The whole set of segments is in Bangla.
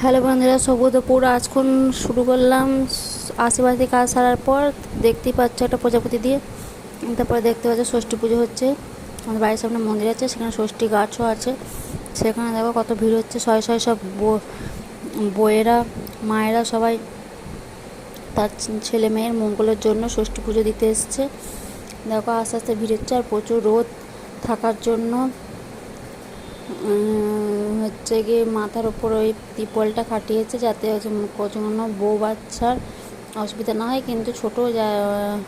হ্যালো বন্ধুরা, শুভ দুপুর। আজখন শুরু করলাম আশেপাশে কাজ সারার পর। দেখতেই পাচ্ছ একটা প্রজাপতি দিয়ে। তারপরে দেখতে পাচ্ছ ষষ্ঠী পুজো হচ্ছে। আমাদের বাড়ির সামনে মন্দির আছে, সেখানে ষষ্ঠী গাছও আছে। সেখানে দেখো কত ভিড় হচ্ছে। শয়ে শয়ে সব বউয়েরা, মায়েরা সবাই তার ছেলে মেয়ের মঙ্গলের জন্য ষষ্ঠী পুজো দিতে এসছে। দেখো আস্তে আস্তে ভিড় হচ্ছে। আর প্রচুর রোদ থাকার জন্য হচ্ছে গিয়ে মাথার ওপর ওই ত্রিপলটা খাটিয়েছে, যাতে হচ্ছে কোনো বউ বাচ্চার অসুবিধা না হয়। কিন্তু ছোটো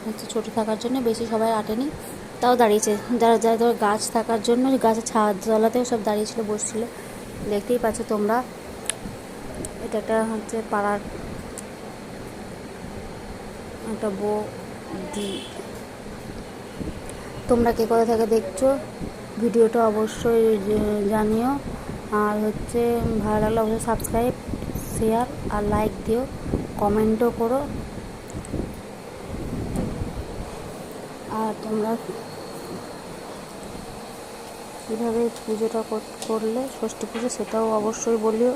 হচ্ছে ছোটো থাকার জন্য বেশি সবাই আটেনি, তাও দাঁড়িয়েছে। যারা যারা ধর গাছ থাকার জন্য গাছের ছাদ তলাতেও সব দাঁড়িয়েছিল, বসছিল। দেখতেই পাচ্ছ তোমরা, এটা একটা হচ্ছে পাড়ার একটা বউ দি। তোমরা কে কোথা থেকে দেখছো ভিডিওটা অবশ্যই জানিও। আর হচ্ছে ভালো লাগলে অবশ্যই সাবস্ক্রাইব, শেয়ার আর লাইক দিও, কমেন্টও করো। আর তোমরা কীভাবে পুজোটা করলে ষষ্ঠী পুজো, সেটাও অবশ্যই বলিও।